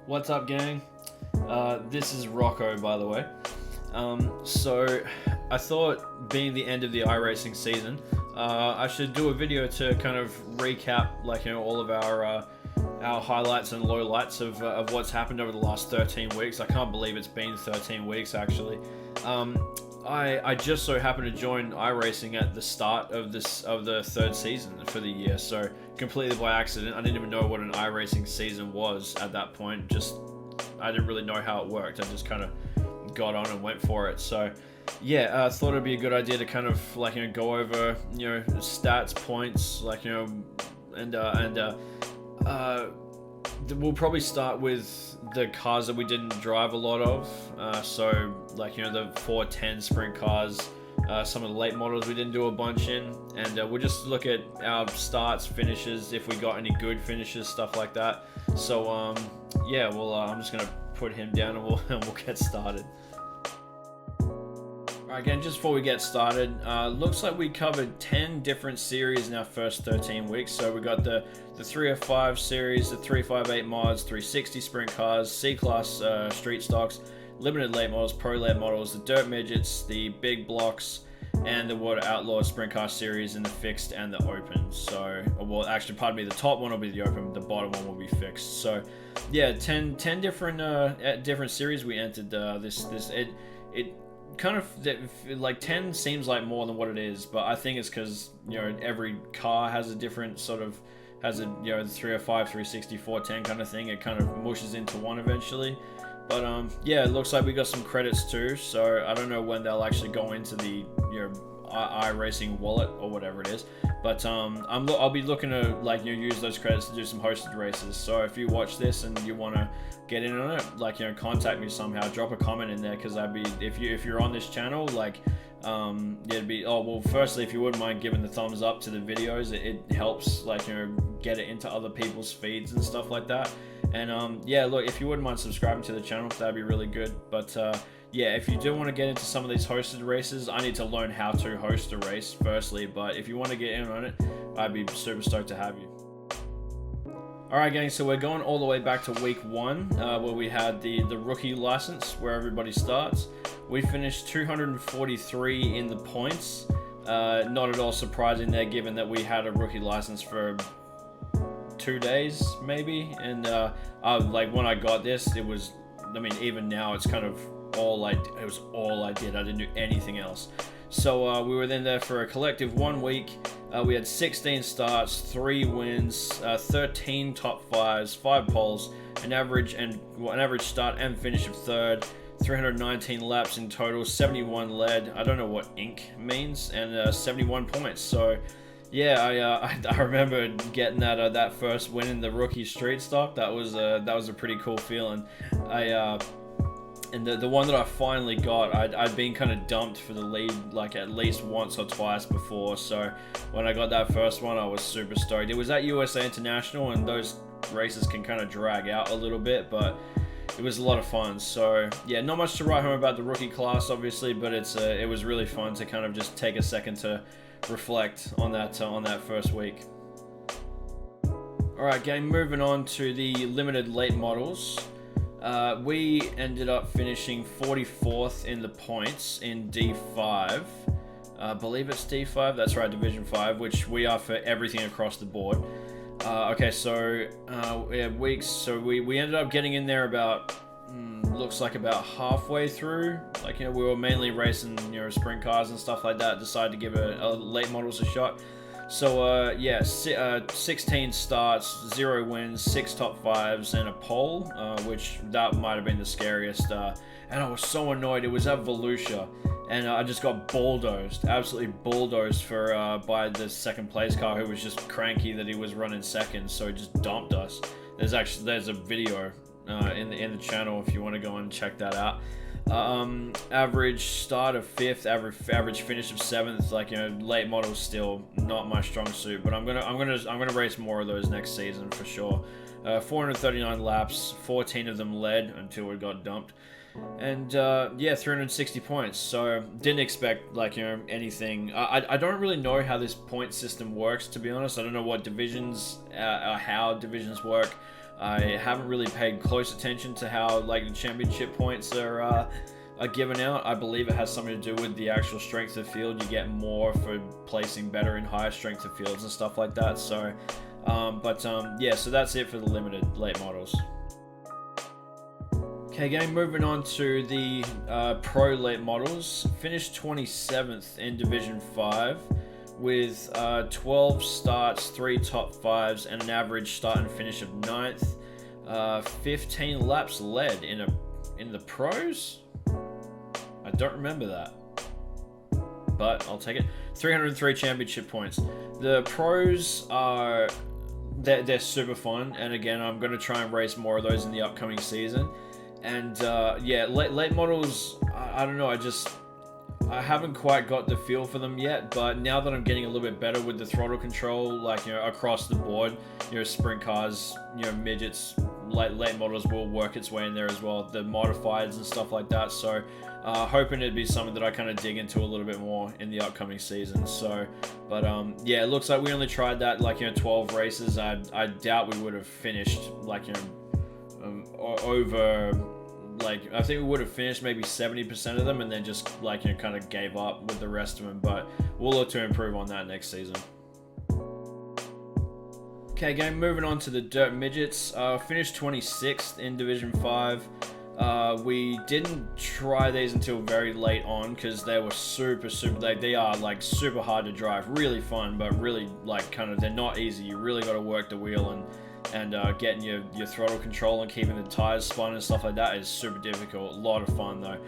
What's up, gang? This is Rocco, by the way. So I thought, being the end of the iRacing season, I should do a video to kind of recap, all of our highlights and lowlights of what's happened over the last 13 weeks. I can't believe it's been 13 weeks, actually. I just so happened to join iRacing at the start of the third season for the year, so completely by accident. I didn't even know what an iRacing season was at that point. I didn't really know how it worked. I just kind of got on and went for it. So yeah, I thought it'd be a good idea to kind of go over stats, points, we'll probably start with the cars that we didn't drive a lot of. So the 410 sprint cars, some of the late models we didn't do a bunch in, and we'll just look at our starts, finishes, if we got any good finishes, stuff like that. So yeah, well, I'm just gonna put him down and we'll get started. Alright, again, just before we get started, looks like we covered 10 different series in our first 13 weeks. So we got the 305 series, the 358 mods, 360 sprint cars, C-class street stocks, limited late models, pro late models, the dirt midgets, the big blocks, and the Water Outlaw sprint car series in the fixed and the open. So, well, actually, pardon me, the top one will be the open, the bottom one will be fixed. So yeah, 10 different series we entered. It kind of, like, 10 seems like more than what it is, but I think it's because every car has a different sort of, has a the 305, 360, 410 kind of thing. It kind of mushes into one eventually. But yeah, it looks like we got some credits too, so I don't know when they'll actually go into the iRacing wallet or whatever it is. But I'll be looking to use those credits to do some hosted races. So if you watch this and you want to get in on it, contact me somehow. Drop a comment in there, because if you're on this channel, it'd be, oh well, firstly, if you wouldn't mind giving the thumbs up to the videos, it helps get it into other people's feeds and stuff like that. And yeah, look, if you wouldn't mind subscribing to the channel, that'd be really good. But yeah, if you do want to get into some of these hosted races, I need to learn how to host a race firstly, but if you want to get in on it, I'd be super stoked to have you. Alright, gang, so we're going all the way back to week 1, where we had the rookie license, where everybody starts. We finished 243 in the points. Not at all surprising there, given that we had a rookie license for 2 days maybe, and when I got this, it was, I mean, even now it's kind of it was all I did. I didn't do anything else. So we were then there for a collective 1 week. We had 16 starts, 3 wins, 13 top 5s, 5 poles, an average start and finish of 3rd, 319 laps in total, 71 lead. I don't know what ink means, and 71 points. So yeah, I remember getting that first win in the rookie street stock. That was a pretty cool feeling. And the one that I finally got, I'd been kind of dumped for the lead at least once or twice before. So when I got that first one, I was super stoked. It was at USA International, and those races can kind of drag out a little bit, but it was a lot of fun. So yeah, not much to write home about the rookie class, obviously, but it was really fun to kind of just take a second to reflect on that first week. Alright, gang, moving on to the limited late models. We ended up finishing 44th in the points in D5. I believe it's D5, that's right, Division 5, which we are for everything across the board. Okay, so we ended up getting in there about, looks like about halfway through. We were mainly racing sprint cars and stuff like that. Decided to give a late models a shot. So yeah, 16 starts, 0 wins, 6 top 5s, and a pole, which that might have been the scariest. And I was so annoyed. It was at Volusia, and I just got bulldozed, absolutely bulldozed by the second place car, who was just cranky that he was running second, so he just dumped us. There's a video in the channel if you want to go and check that out. Average start of 5th, average finish of 7th. Late models still not my strong suit, but I'm gonna race more of those next season for sure. 439 laps, 14 of them led until we got dumped, and yeah, 360 points. So didn't expect anything. I don't really know how this point system works, to be honest. I don't know what divisions, how divisions work. I haven't really paid close attention to how like the championship points are given out. I believe it has something to do with the actual strength of field. You get more for placing better in higher strength of fields and stuff like that. So, yeah, so that's it for the limited late models. Okay, game moving on to the pro late models. Finished 27th in Division 5 with 12 starts, 3 top 5s, and an average start and finish of 9th. 15 laps led in the pros. I don't remember that, but I'll take it. 303 championship points. The pros are they're super fun, and again, I'm going to try and race more of those in the upcoming season. And yeah, late models, I don't know, I haven't quite got the feel for them yet, but now that I'm getting a little bit better with the throttle control, like, you know, across the board, you know, sprint cars, you know, midgets, late models will work its way in there as well, the modifieds and stuff like that. So hoping it'd be something that I kind of dig into a little bit more in the upcoming season. So, but yeah, it looks like we only tried that, like, you know, 12 races. I doubt we would have finished, like, you know, over, like, I think we would have finished maybe 70% of them and then just, like, you know, kind of gave up with the rest of them, but we'll look to improve on that next season. Okay, game moving on to the Dirt Midgets. Finished 26th in Division 5. We didn't try these until very late on because they were super, they are, like, super hard to drive. Really fun, but really, like, kind of, they're not easy. You really got to work the wheel and getting your throttle control and keeping the tires spun and stuff like that is super difficult. A lot of fun though.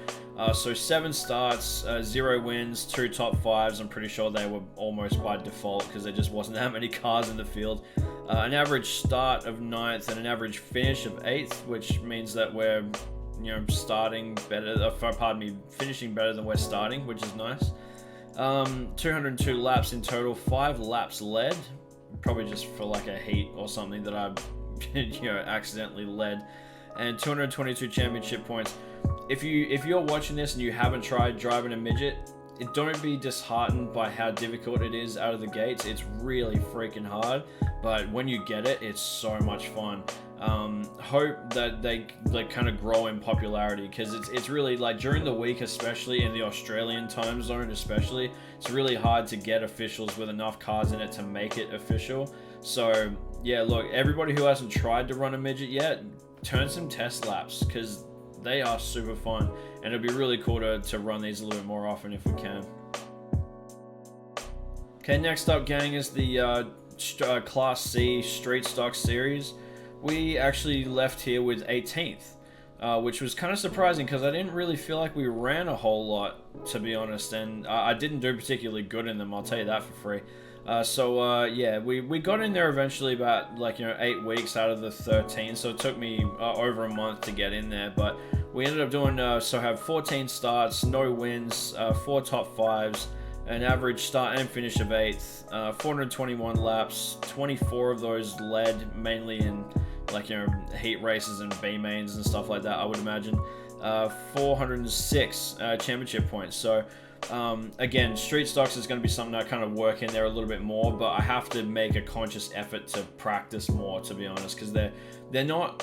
So 7 starts, 0 wins, 2 top 5s. I'm pretty sure they were almost by default because there just wasn't that many cars in the field. An average start of 9th and an average finish of 8th, which means that we're, you know, finishing better than we're starting, which is nice. 202 laps in total, 5 laps led. Probably just for like a heat or something that I, you know, accidentally led, and 222 championship points. If you're watching this and you haven't tried driving a midget, don't be disheartened by how difficult it is out of the gates. It's really freaking hard, but when you get it, it's so much fun. Hope that they kind of grow in popularity, because it's really, like, during the week, especially in the Australian time zone, especially, it's really hard to get officials with enough cars in it to make it official. So yeah, look, everybody who hasn't tried to run a midget yet, turn some test laps, because they are super fun, and it'd be really cool to run these a little bit more often if we can. Okay, next up, gang, is the Class C Street Stock Series. We actually left here with 18th, which was kind of surprising because I didn't really feel like we ran a whole lot, to be honest, and I didn't do particularly good in them, I'll tell you that for free. Yeah, we got in there eventually, about, like, you know, 8 weeks out of the 13, so it took me over a month to get in there, but we ended up doing, so have 14 starts, no wins, 4 top 5s, an average start and finish of 8th, 421 laps, 24 of those led, mainly in, like, you know, heat races and B mains and stuff like that, I would imagine. 406 championship points. So again, street stocks is going to be something I kind of work in there a little bit more, but I have to make a conscious effort to practice more, to be honest, because they're not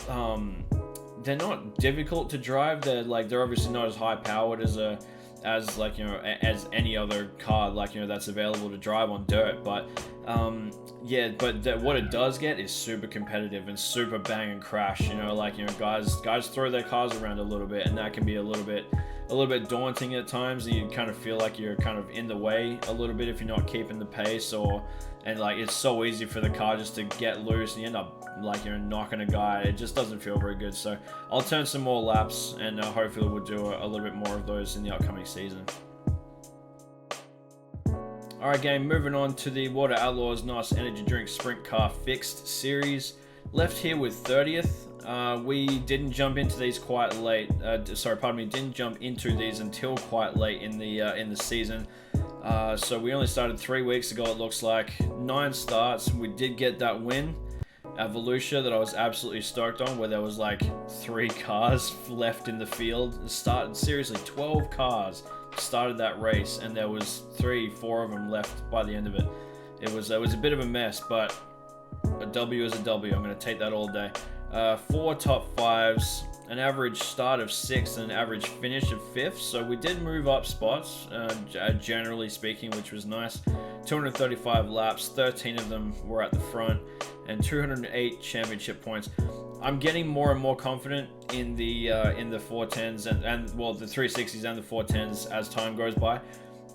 difficult to drive. They're obviously not as high powered as like, you know, as any other car, like, you know, that's available to drive on dirt, but yeah, but what it does get is super competitive and super bang and crash, you know, like, you know, guys throw their cars around a little bit, and that can be a little bit daunting at times, and you kind of feel like you're kind of in the way a little bit if you're not keeping the pace, and like, it's so easy for the car just to get loose and you end up, like, you're knocking a guy. It just doesn't feel very good. So I'll turn some more laps, and hopefully we'll do a little bit more of those in the upcoming season. Alright, game, moving on to the Water Outlaws Nice Energy Drink Sprint Car Fixed Series. Left here with 30th. We didn't jump into these quite late. Didn't jump into these until quite late in the season. So we only started 3 weeks ago, it looks like. 9 starts. We did get that win at Volusia that I was absolutely stoked on, where there was like 3 cars left in the field. Seriously, 12 cars started that race, and there was 3-4 of them left by the end of it. It was a bit of a mess, but a W is a W. I'm going to take that all day. 4 top 5s, an average start of 6th, and an average finish of 5th. So we did move up spots, generally speaking, which was nice. 235 laps, 13 of them were at the front, and 208 championship points. I'm getting more and more confident in the 410s and well, the 360s and the 410s as time goes by.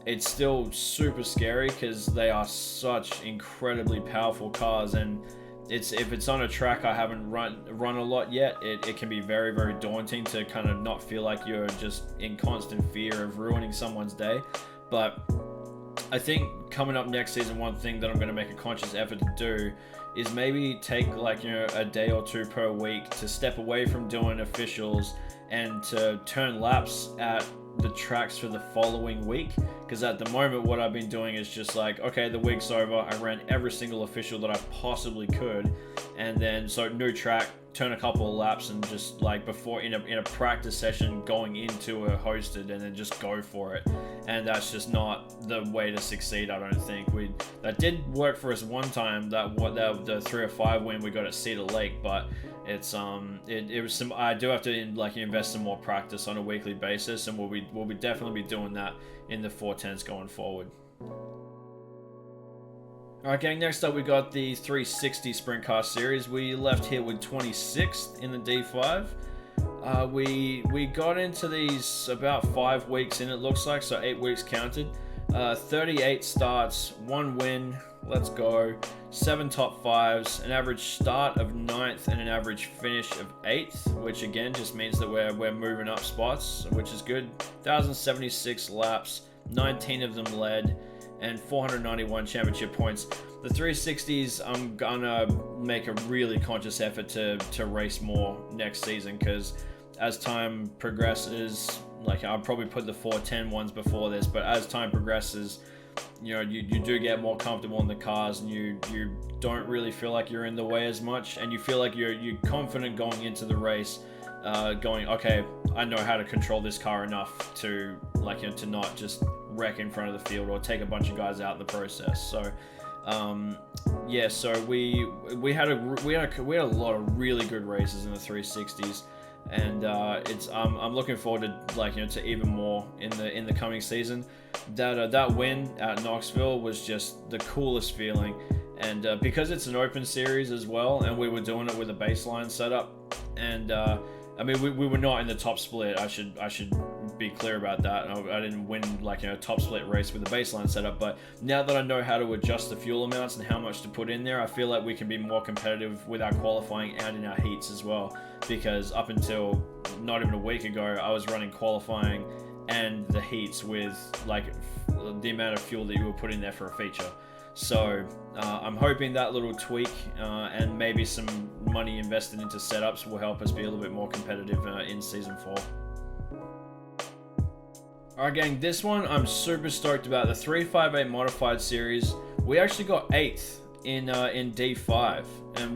It's still super scary because they are such incredibly powerful cars, and if it's on a track I haven't run a lot yet, it can be very, very daunting to kind of not feel like you're just in constant fear of ruining someone's day. But I think coming up next season, one thing that I'm going to make a conscious effort to do is maybe take like, you know, a day or two per week to step away from doing officials and to turn laps at the tracks for the following week. Because at the moment what I've been doing is just like, okay, the week's over, I ran every single official that I possibly could, and then so new track, turn a couple of laps, and just like before in a practice session going into a hosted, and then just go for it. And that's just not the way to succeed, I don't think. That did work for us one time, the 3 or 5 win we got at Cedar Lake, but it's it was some, I do have to like invest some more practice on a weekly basis, and we'll be definitely be doing that in the 410s going forward. Alright gang, next up we got the 360 Sprint Car Series. We left here with 26th in the D5. We got into these about 5 weeks in, it looks like, so 8 weeks counted. 38 starts, 1 win, let's go. 7 top 5s, an average start of 9th, and an average finish of 8th, which again just means that we're moving up spots, which is good. 1,076 laps, 19 of them led, and 491 championship points. The 360s, I'm gonna make a really conscious effort to race more next season, because as time progresses, like I'll probably put the 410 ones before this, but as time progresses, you know, you do get more comfortable in the cars, and you don't really feel like you're in the way as much, and you feel like you're confident going into the race, going, okay, I know how to control this car enough to, like, you know, to not just wreck in front of the field or take a bunch of guys out in the process. So yeah, so we had a lot of really good races in the 360s, and I'm looking forward to, like, you know, to even more in the coming season. That win at Knoxville was just the coolest feeling, and because it's an open series as well, and we were doing it with a baseline setup, and I mean, we were not in the top split. I should be clear about that. I didn't win, like, you know, a top split race with the baseline setup, but now that I know how to adjust the fuel amounts and how much to put in there, I feel like we can be more competitive with our qualifying and in our heats as well, because up until not even a week ago, I was running qualifying and the heats with like the amount of fuel that you were putting there for a feature. So I'm hoping that little tweak and maybe some money invested into setups will help us be a little bit more competitive in Season 4. Alright gang, this one I'm super stoked about. The 358 Modified Series. We actually got 8th in D5, and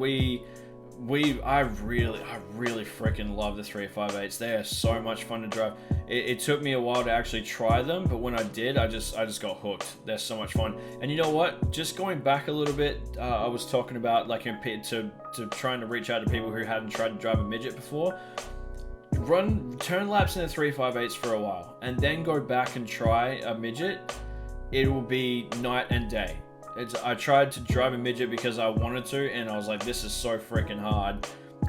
I really freaking love the 358s. They are so much fun to drive. It took me a while to actually try them, but when I did, I just got hooked. They're so much fun. And you know what? Just going back a little bit, I was talking about, like, to trying to reach out to people who hadn't tried to drive a midget before. Turn laps in the 358s for a while, and then go back and try a midget. It will be night and day. I tried to drive a midget because I wanted to, and I was like, this is so freaking hard.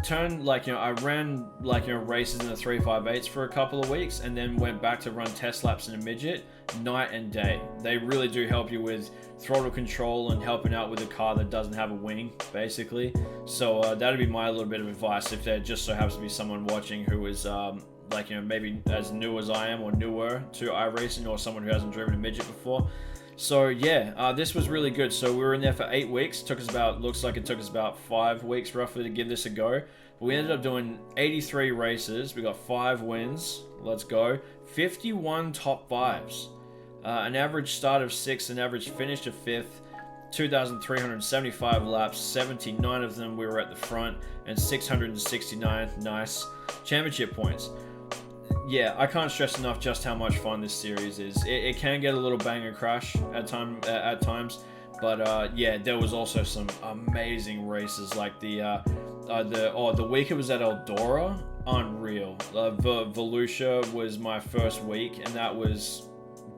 I ran, like, you know, races in the 358s for a couple of weeks, and then went back to run test laps in a midget. Night and day. They really do help you with throttle control and helping out with a car that doesn't have a wing, basically. So that'd be my little bit of advice if there just so happens to be someone watching who is like, you know, maybe as new as I am or newer to iRacing, or someone who hasn't driven a midget before. So yeah, this was really good. So we were in there for 8 weeks. Looks like it took us about 5 weeks roughly to give this a go. But we ended up doing 83 races. We got 5 wins. Let's go. 51 top 5s. An average start of 6th, an average finish of 5th. 2,375 laps, 79 of them we were at the front, and 669 nice championship points. Yeah, I can't stress enough just how much fun this series is. It can get a little bang and crash at times, but yeah, there was also some amazing races, like the the week it was at Eldora, unreal. Volusia was my first week, and that was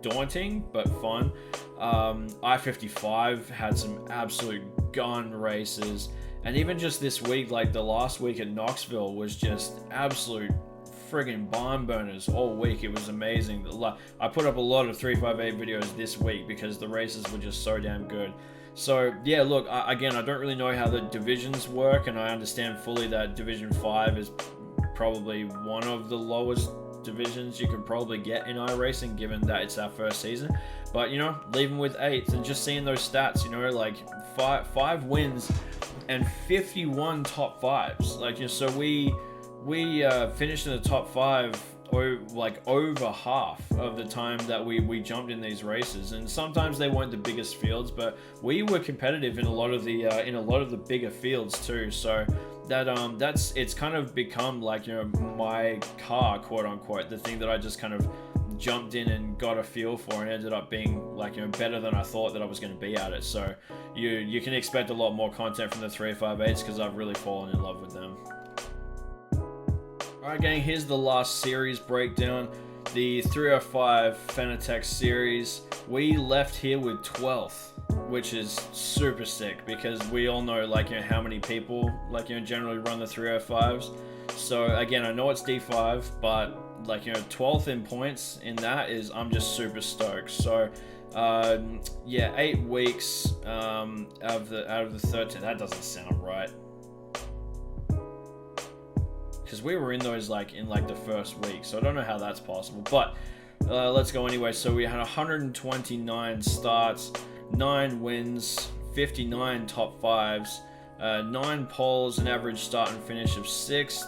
daunting but fun. I-55 had some absolute gun races, and even just this week, like the last week at Knoxville, was just absolute friggin' barn burners all week. It was amazing. I put up a lot of 358 videos this week because the races were just so damn good. So yeah, look, again, I don't really know how the divisions work, and I understand fully that Division 5 is probably one of the lowest divisions you can probably get in iRacing, given that it's our first season. But you know, leaving with 8th and just seeing those stats, you know, like five wins and 51 top 5s. Like, you know, so we finished in the top 5 or like over half of the time that we jumped in these races, and sometimes they weren't the biggest fields, but we were competitive in a lot of the bigger fields too. So that it's kind of become like, you know, my car, quote unquote, the thing that I just kind of jumped in and got a feel for, and ended up being like, you know, better than I thought that I was going to be at it. So you can expect a lot more content from the 358s because I've really fallen in love with them. Alright gang, here's the last series breakdown. The 305 Fanatec series, we left here with 12th, which is super sick because we all know, like, you know, how many people, like, you know, generally run the 305s. So again, I know it's D5, but like, you know, 12th in points in that is, I'm just super stoked. So yeah, 8 weeks out of the 13. That doesn't sound right, because we were in those like in like the first week, so I don't know how that's possible, but let's go anyway. So we had 129 starts, 9 wins, 59 top 5s, 9 poles, an average start and finish of 6th,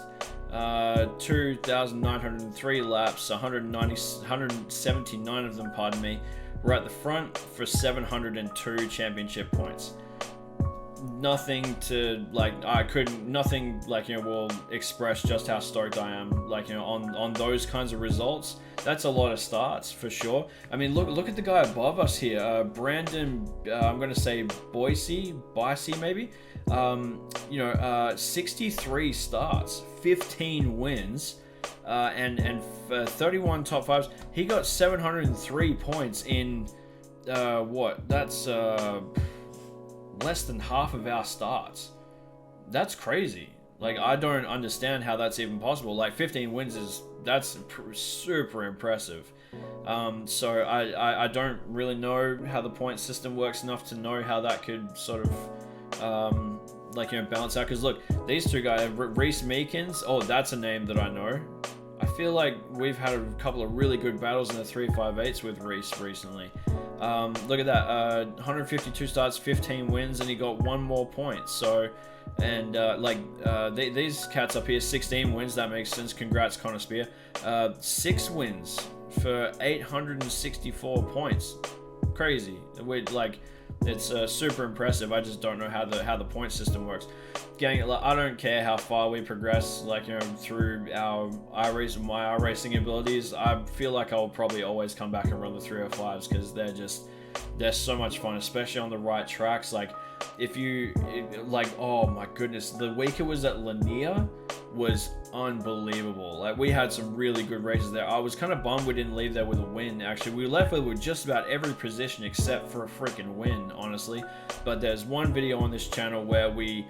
2,903 laps, 179 of them, pardon me, were at the front for 702 championship points. Nothing to like, nothing like, you know, will express just how stoked I am, like, you know, on those kinds of results. That's a lot of starts for sure. I mean, look at the guy above us here, Brandon, I'm gonna say Boise maybe, you know, 63 starts, 15 wins, and 31 top 5s. He got 703 points in what, that's less than half of our starts. That's crazy. Like, I don't understand how that's even possible. Like, 15 wins that's super impressive. So I don't really know how the point system works enough to know how that could sort of like, you know, balance out. Because look, these two guys, Reese Meekins, oh, that's a name that I know. I feel like we've had a couple of really good battles in the 358s with Reese recently. Look at that, 152 starts, 15 wins, and he got 1 more point. So, and these cats up here, 16 wins, that makes sense. Congrats, Connor Spear. 6 wins for 864 points. Crazy. It's super impressive. I just don't know how the point system works. Gang, I don't care how far we progress, like, you know, through my iRacing abilities. I feel like I'll probably always come back and run the 305s because they're so much fun, especially on the right tracks. Like, oh my goodness, the week it was at Lanier was unbelievable. Like, we had some really good races there. I was kind of bummed we didn't leave there with a win. Actually, we left with just about every position except for a freaking win, honestly. But there's one video on this channel where we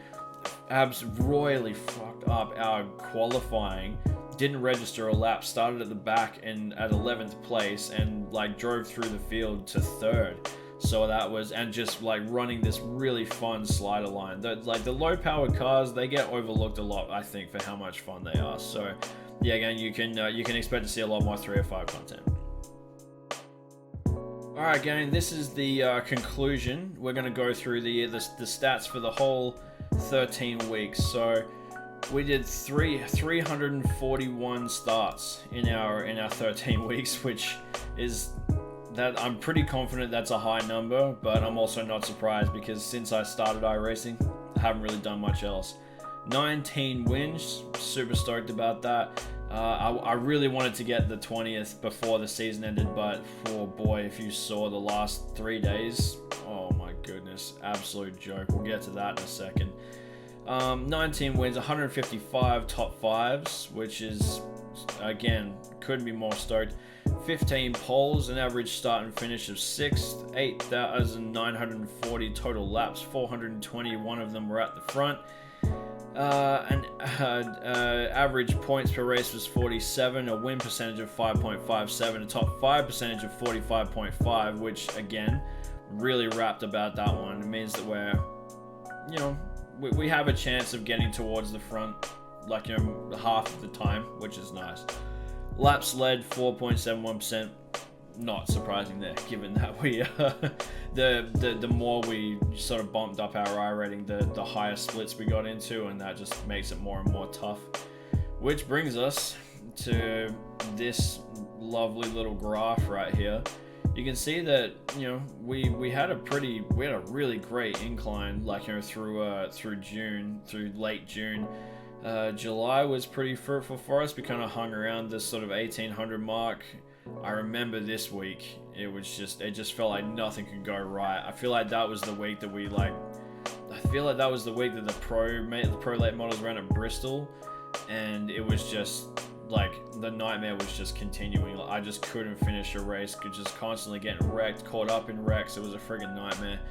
royally fucked up our qualifying, didn't register a lap, started at the back and at 11th place, and like drove through the field to 3rd. So that was, and just like running this really fun slider line. The low powered cars, they get overlooked a lot, I think, for how much fun they are. So yeah, again, you can expect to see a lot more 305 content. Alright gang, this is the conclusion. We're going to go through the stats for the whole 13 weeks. So we did 341 starts in our 13 weeks, which is, that I'm pretty confident that's a high number, but I'm also not surprised because since I started iRacing, I haven't really done much else. 19 wins, super stoked about that. I really wanted to get the 20th before the season ended, but oh boy, if you saw the last 3 days, oh my goodness, absolute joke. We'll get to that in a second. 19 wins, 155 top fives, which is, again, couldn't be more stoked. 15 poles, an average start and finish of 6th, 8,940 total laps, 421 of them were at the front. Average points per race was 47, a win percentage of 5.57, a top 5 percentage of 45.5, which again, really wrapped about that one. It means that we're, we have a chance of getting towards the front, like, half of the time, which is nice. Laps led 4.71%, not surprising there, given that we the more we sort of bumped up our iRating, the higher splits we got into, and that just makes it more and more tough. Which brings us to this lovely little graph right here. You can see that we had a really great incline, like through June, through late June. July was pretty fruitful for us. We kind of hung around this sort of 1800 mark. I remember this week, it just felt like nothing could go right. I feel like that was the week that the pro late models ran at Bristol, and it was just like the nightmare was just continuing. Like, I just couldn't finish a race, just constantly getting wrecked, caught up in wrecks. It was a friggin' nightmare.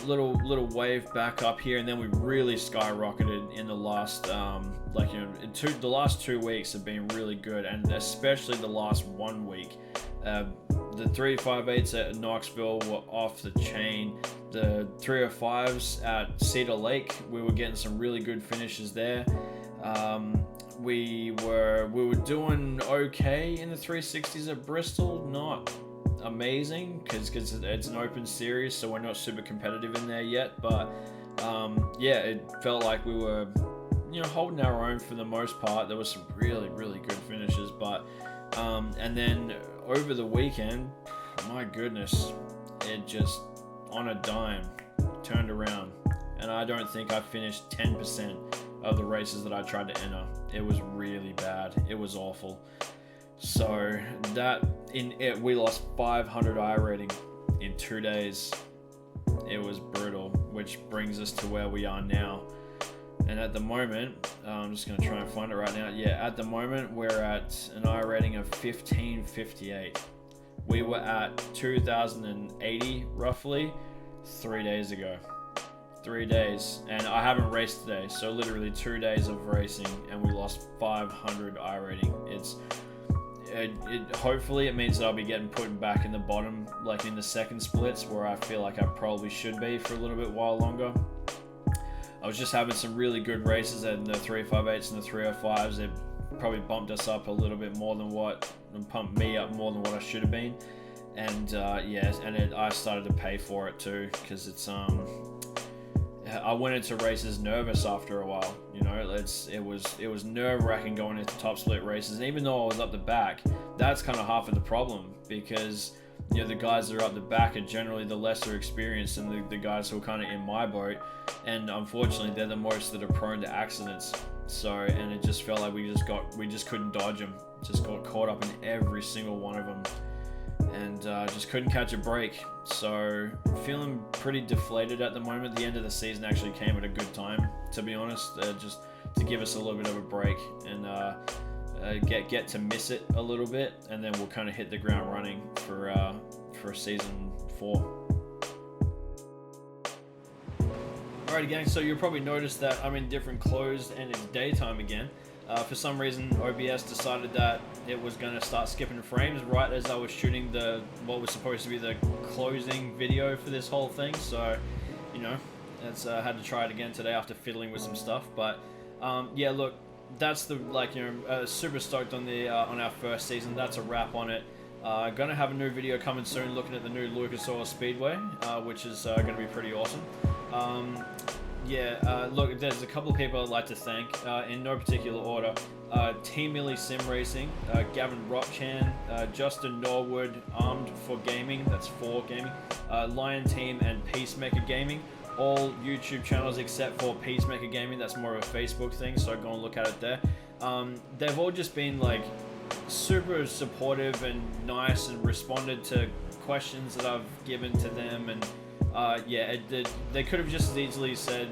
Little wave back up here, and then we really skyrocketed in the last the last 2 weeks have been really good, and especially the last 1 week. The 358s at Knoxville were off the chain. The 305s at Cedar Lake, we were getting some really good finishes there. We were doing okay in the 360s at Bristol, not amazing because it's an open series, so we're not super competitive in there yet, but it felt like we were holding our own for the most part. There was some really good finishes, but and then over the weekend, my goodness, it just on a dime turned around, and I don't think I finished 10% of the races that I tried to enter. It was really bad. It was awful. So we lost 500 iRating in 2 days. It was brutal, which brings us to where we are now. And at the moment, I'm just going to try and find it right now. Yeah, at the moment, we're at an iRating of 1558. We were at 2080 roughly 3 days ago. 3 days, and I haven't raced today, so literally 2 days of racing, and we lost 500 iRating. Hopefully it means that I'll be getting put back in the bottom, like in the second splits, where I feel like I probably should be for a little bit while longer. I was just having some really good races in the 358s and the 305s. It probably bumped us up a little bit more than and pumped me up more than what I should have been. And I started to pay for it too, because I went into races nervous after a while. It was nerve-wracking going into top split races, and even though I was up the back, that's kind of half of the problem, because the guys that are up the back are generally the lesser experienced than the guys who are kind of in my boat, and unfortunately they're the most that are prone to accidents. So, and it just felt like we just couldn't dodge them. Just got caught up in every single one of them, and just couldn't catch a break. So feeling pretty deflated at the moment. The end of the season actually came at a good time, to be honest, just to give us a little bit of a break and get to miss it a little bit, and then we'll kind of hit the ground running for season 4. Alrighty gang, so you'll probably notice that I'm in different clothes and it's daytime again. For some reason, OBS decided that it was going to start skipping frames right as I was shooting what was supposed to be the closing video for this whole thing. So, it's had to try it again today after fiddling with some stuff. But yeah, look, that's super stoked on on our first season. That's a wrap on it. Gonna have a new video coming soon, looking at the new Lucas Oil Speedway, which is gonna be pretty awesome. Look, there's a couple of people I'd like to thank, in no particular order. Team Millie Sim Racing, Gavin Rockchan, Justin Norwood, Armed for Gaming, that's for gaming, Lion Team, and Peacemaker Gaming. All YouTube channels except for Peacemaker Gaming, that's more of a Facebook thing, so go and look at it there. They've all just been super supportive and nice, and responded to questions that I've given to them, and they could have just as easily said,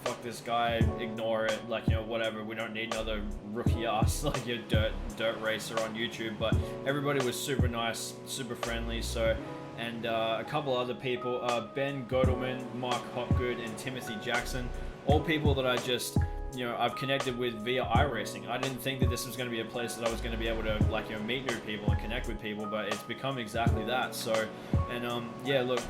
fuck this guy, ignore it, like, you know, whatever, we don't need another rookie ass, like, your dirt racer on YouTube. But everybody was super nice, super friendly. So, and a couple other people, Ben Godelman, Mark Hopgood, and Timothy Jackson, all people that I just, you know, I've connected with via iRacing. I didn't think that this was going to be a place that I was going to be able to, like, you know, meet new people and connect with people, but it's become exactly that. So, and yeah, look,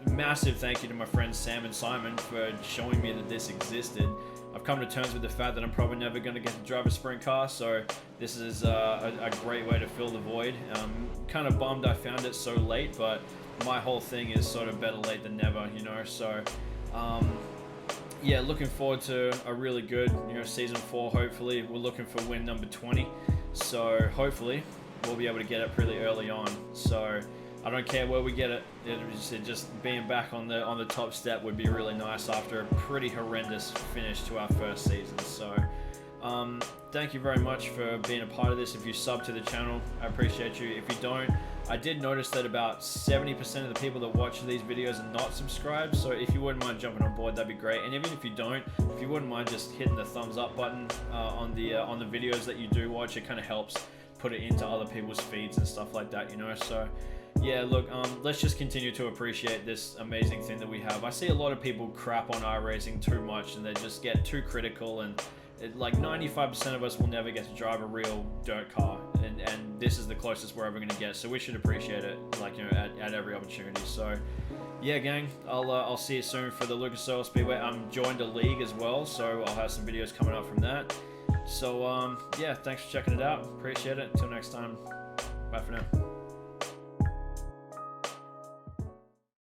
massive thank you to my friends Sam and Simon for showing me that this existed. I've come to terms with the fact that I'm probably never going to get to drive a sprint car, so this is a great way to fill the void. Kind of bummed I found it so late, but my whole thing is sort of better late than never, you know. So yeah, looking forward to a really good, you know, season 4. Hopefully we're looking for win number 20, so hopefully we'll be able to get it pretty early on. So I don't care where we get it. Just being back on the top step would be really nice after a pretty horrendous finish to our first season. So thank you very much for being a part of this. If you sub to the channel, I appreciate you. If you don't, I did notice that about 70% of the people that watch these videos are not subscribed. So if you wouldn't mind jumping on board, that'd be great. And even if you don't, if you wouldn't mind just hitting the thumbs up button on the videos that you do watch, it kind of helps put it into other people's feeds and stuff like that, you know. So yeah, look, let's just continue to appreciate this amazing thing that we have. I see a lot of people crap on iRacing too much, and they just get too critical, and like 95% of us will never get to drive a real dirt car, and this is the closest we're ever going to get, so we should appreciate it, like, you know, at every opportunity. So yeah, gang, I'll see you soon for the Lucas Oil Speedway. I'm joined a league as well, so I'll have some videos coming up from that. So yeah, thanks for checking it out, appreciate it. Until next time, bye for now.